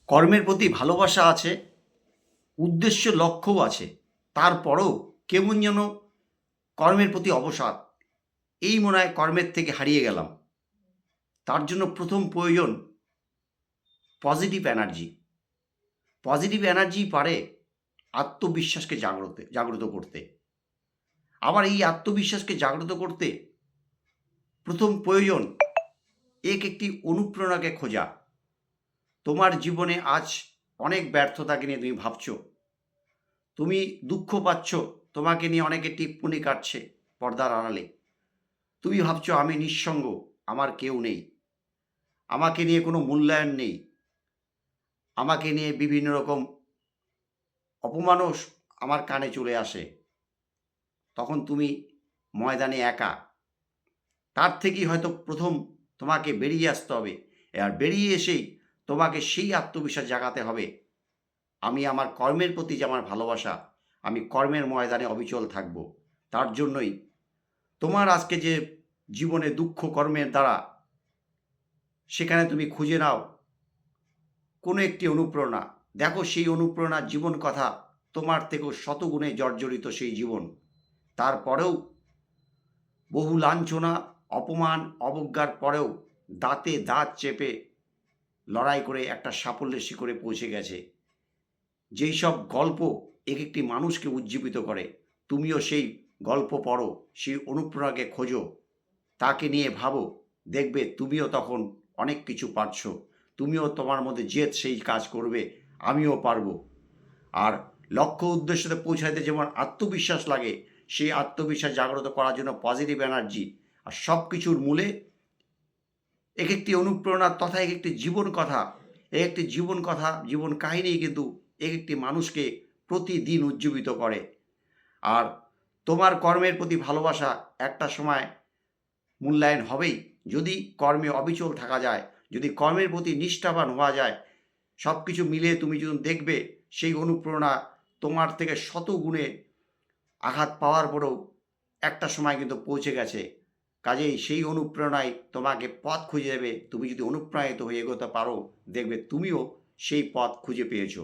কর্মের প্রতি ভালোবাসা আছে, উদ্দেশ্য লক্ষ্যও আছে। তারপরেও কেমন যেন কর্মের প্রতি অবসাদ, এই মনে হয় কর্মের থেকে হারিয়ে গেলাম। তার জন্য প্রথম প্রয়োজন পজিটিভ এনার্জি। পজিটিভ এনার্জি পারে আত্মবিশ্বাসকে জাগ্রত করতে। আবার এই আত্মবিশ্বাসকে জাগ্রত করতে প্রথম প্রয়োজন একটি অনুপ্রেরণাকে খোঁজা। তোমার জীবনে আজ অনেক ব্যর্থতাকে নিয়ে তুমি ভাবছো, তুমি দুঃখ পাচ্ছ, তোমাকে নিয়ে অনেকে টিপ্পনি কাটছে পর্দার আড়ালে। তুমি ভাবছো আমি নিঃসঙ্গ, আমার কেউ নেই, আমাকে নিয়ে কোনো মূল্যায়ন নেই, আমাকে নিয়ে বিভিন্ন রকম অপমানও আমার কানে চলে আসে। তখন তুমি ময়দানে একা। তার থেকেই হয়তো প্রথম তোমাকে বেরিয়ে আসতে হবে। আর বেরিয়ে এসেই তোমাকে সেই আত্মবিশ্বাস জাগাতে হবে, আমি আমার কর্মের প্রতি যে আমার ভালোবাসা, আমি কর্মের ময়দানে অবিচল থাকব। তার জন্যই তোমার আজকে যে জীবনে দুঃখ কর্মের দ্বারা, সেখানে তুমি খুঁজে নাও কোনো একটি অনুপ্রেরণা। দেখো সেই অনুপ্রেরণার জীবন কথা তোমার থেকেও শতগুণে জর্জরিত সেই জীবন। তারপরেও বহু লাঞ্ছনা, অপমান, অবজ্ঞার পরেও দাঁতে দাঁত চেপে লড়াই করে একটা সাফল্যের শিখরে পৌঁছে গেছে। যেই সব গল্প এক একটি মানুষকে উজ্জীবিত করে, তুমিও সেই গল্প পড়ো, সেই অনুপ্রেরণাকে খোঁজো, তাকে নিয়ে ভাবো, দেখবে তুমিও তখন অনেক কিছু পারছো। তুমিও তোমার মধ্যে জেদ সেই কাজ করবে, আমিও পারবো। আর লক্ষ্য উদ্দেশ্যতে পৌঁছাতে যেমন আত্মবিশ্বাস লাগে, সেই আত্মবিশ্বাস জাগ্রত করার জন্য পজিটিভ এনার্জি। আর সব কিছুর মূলে এক একটি অনুপ্রেরণা তথা এক একটি জীবন কথা, এক একটি জীবন কথা, জীবন কাহিনী কিন্তু এক একটি মানুষকে প্রতিদিন উজ্জীবিত করে। আর তোমার কর্মের প্রতি ভালোবাসা একটা সময় মূল্যায়ন হবেই, যদি কর্মে অবিচল থাকা যায়, যদি কর্মের প্রতি নিষ্ঠাবান হওয়া যায়। সব কিছু মিলিয়ে তুমি যখন দেখবে সেই অনুপ্রেরণা তোমার থেকে শত গুণে আঘাত পাওয়ার পরেও একটা সময় কিন্তু পৌঁছে গেছে। কাজেই সেই অনুপ্রেরণায় তোমাকে পথ খুঁজে দেবে। তুমি যদি অনুপ্রাণিত হয়ে এগোতে পারো, দেখবে তুমিও সেই পথ খুঁজে পেয়েছো।